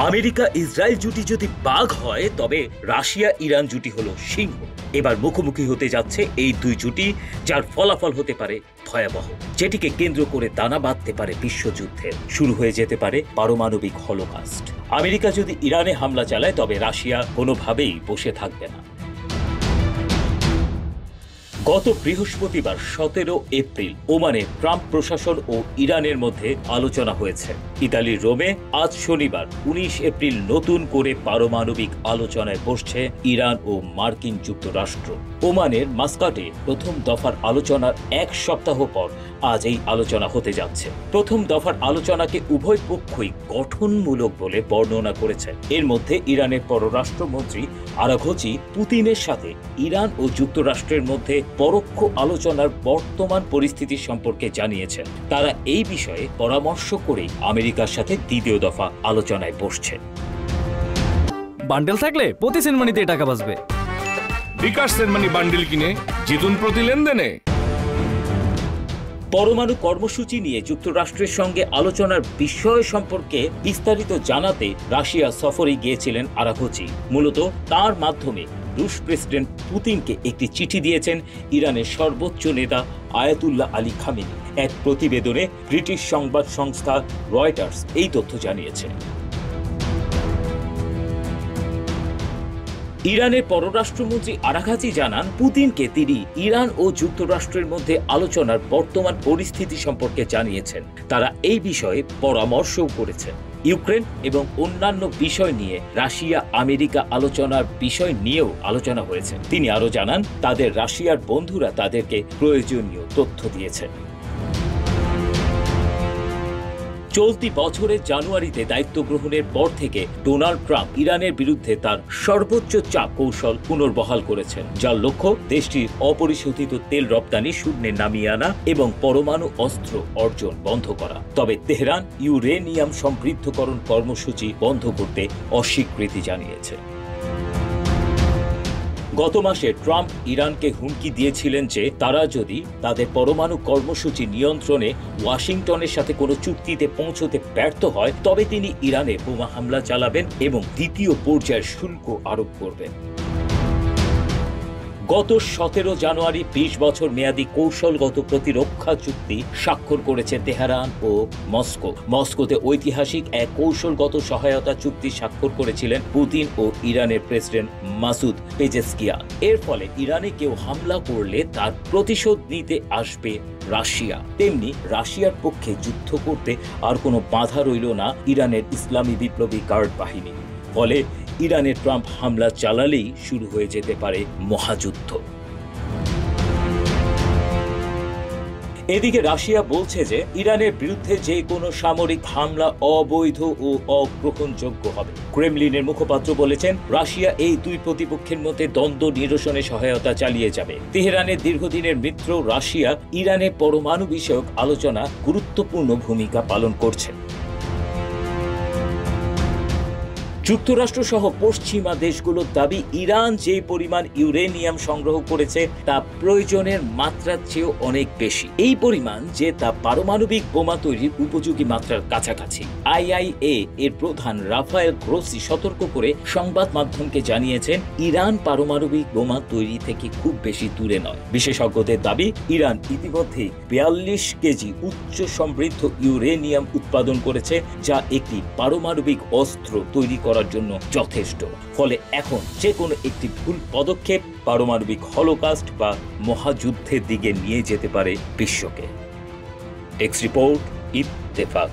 America Israel জুটি যদি বাঘ হয় তবে রাশিয়া ইরান জুটি হলো সিংহ। এবার মুখোমুখি হতে যাচ্ছে এই দুই জুটি, যার ফলাফল হতে পারে ভয়াবহ, যেটিকে কেন্দ্র করে দানা বাঁধতে পারে বিশ্বযুদ্ধের, শুরু হয়ে যেতে পারে পারমাণবিক হলোকাস্ট। আমেরিকা যদি ইরানে হামলা চালায় তবে রাশিয়া কোনোভাবেই বসে থাকবে না। গত বৃহস্পতিবার 17 এপ্রিল ওমানে ট্রাম্প প্রশাসন ও ইরানের মধ্যে আলোচনা হয়েছে। ইতালির রোমে আজ শনিবার 19 এপ্রিল নতুন করে পারমাণবিক আলোচনায় বসছে ইরান ও মার্কিন যুক্তরাষ্ট্র। ওমানের মাস্কাটে প্রথম দফার আলোচনার এক সপ্তাহ পর আজ এই আলোচনা হতে যাচ্ছে। প্রথম দফার আলোচনাকে উভয় পক্ষই গঠনমূলক বলে বর্ণনা করেছে। এর মধ্যে ইরানের পররাষ্ট্রমন্ত্রী আরাঘচি পুতিনের সাথে ইরান ও যুক্তরাষ্ট্রের মধ্যে পরোক্ষ আলোচনার বর্তমান পরিস্থিতি সম্পর্কে জানিয়েছেন। তারা এই বিষয়ে পরামর্শ করেই আমেরিকার সাথে দ্বিতীয় দফা আলোচনায় বসছে। বান্ডেল থাকলে প্রতি সেনমানিতে টাকা বাঁচবে। বিকাশ সেনমানি বান্ডেল কিনে জিতুন প্রতি লেনদেনে। পরমাণু কর্মসূচি নিয়ে যুক্তরাষ্ট্রের সঙ্গে আলোচনার বিষয় সম্পর্কে বিস্তারিত জানাতে রাশিয়া সফরে গিয়েছিলেন আরাঘচি। মূলত তার মাধ্যমে রুশ প্রেসিডেন্ট পুতিনকে একটি চিঠি দিয়েছেন ইরানের সর্বোচ্চ নেতা আয়াতুল্লাহ আলী খামেনি। এক প্রতিবেদনে ব্রিটিশ সংবাদ সংস্থা রয়টার্স এই তথ্য জানিয়েছে। ইরানের পররাষ্ট্রমন্ত্রী আরাঘচি জানান, পুতিনকে তিনি ইরান ও যুক্তরাষ্ট্রের মধ্যে আলোচনার বর্তমান পরিস্থিতি সম্পর্কে জানিয়েছেন। তারা এই বিষয়ে পরামর্শও করেছেন। ইউক্রেন এবং অন্যান্য বিষয় নিয়ে রাশিয়া আমেরিকা আলোচনার বিষয় নিয়েও আলোচনা হয়েছে। তিনি আরও জানান, তাদের রাশিয়ার বন্ধুরা তাদেরকে প্রয়োজনীয় তথ্য দিয়েছেন। চলতি বছরের জানুয়ারিতে দায়িত্ব গ্রহণের পর থেকে ডোনাল্ড ট্রাম্প ইরানের বিরুদ্ধে তার সর্বোচ্চ চাপ কৌশল পুনর্বহাল করেছেন, যার লক্ষ্য দেশটির অপরিশোধিত তেল রপ্তানি শূন্যে নামিয়ে আনা এবং পরমাণু অস্ত্র অর্জন বন্ধ করা। তবে তেহরান ইউরেনিয়াম সমৃদ্ধকরণ কর্মসূচি বন্ধ করতে অস্বীকৃতি জানিয়েছে। গত মাসে ট্রাম্প ইরানকে হুমকি দিয়েছিলেন যে তারা যদি তাদের পরমাণু কর্মসূচি নিয়ন্ত্রণে ওয়াশিংটনের সাথে কোনো চুক্তিতে পৌঁছতে ব্যর্থ হয় তবে তিনি ইরানে বোমা হামলা চালাবেন এবং দ্বিতীয় পর্যায়ের শুল্ক আরোপ করবেন। গত 17 জানুয়ারি 20 বছর মেয়াদী কৌশলগত প্রতিরক্ষা চুক্তি স্বাক্ষর করেছে তেহরান ও মস্কো। মস্কোতে ঐতিহাসিক এক কৌশলগত সহায়তা চুক্তি স্বাক্ষর করেছিলেন পুতিন ও ইরানের প্রেসিডেন্ট মাসুদ পেজেশকিয়ান। এর ফলে ইরানে কেউ হামলা করলে তার প্রতিশোধ নিতে আসবে রাশিয়া। তেমনি রাশিয়ার পক্ষে যুদ্ধ করতে আর কোনো বাধা রইল না ইরানের ইসলামী বিপ্লবী গার্ড বাহিনী। ফলে ইরানে ট্রাম্প হামলা চালালেই শুরু হয়ে যেতে পারে মহাযুদ্ধ। এদিকে রাশিয়া বলছে যে ইরানের বিরুদ্ধে যে কোনো সামরিক হামলা অবৈধ ও অগ্রহণযোগ্য হবে। ক্রেমলিনের মুখপাত্র বলেছেন, রাশিয়া এই দুই প্রতিপক্ষের মধ্যে দ্বন্দ্ব নিরসনে সহায়তা চালিয়ে যাবে। তেহরানের দীর্ঘদিনের মিত্র রাশিয়া ইরানের পরমাণু বিষয়ক আলোচনা গুরুত্বপূর্ণ ভূমিকা পালন করছে। যুক্তরাষ্ট্র সহ পশ্চিমা দেশগুলোর দাবি, ইরান যে পরিমাণ ইউরেনিয়াম সংগ্রহ করেছে তা প্রয়োজনের মাত্রার চেয়েও অনেক বেশি। এই পরিমাণ যে তা পারমাণবিক বোমা তৈরির উপযোগী মাত্রার কাছাকাছি। আইআইএ এর প্রধান রাফায়েল গ্রোসি সতর্ক করে সংবাদ মাধ্যমকে জানিয়েছেন, ইরান পারমাণবিক বোমা তৈরি থেকে খুব বেশি দূরে নয়। বিশেষজ্ঞদের দাবি, ইরান ইতিমধ্যে 42 কেজি উচ্চ সমৃদ্ধ ইউরেনিয়াম উৎপাদন করেছে, যা একটি পারমাণবিক অস্ত্র তৈরি করার জন্য যথেষ্ট। ফলে এখন যে কোনো একটি ভুল পদক্ষেপ পারমাণবিক হলোকাস্ট বা মহাযুদ্ধের দিকে নিয়ে যেতে পারে বিশ্বকে। Desk report, Ittefaq.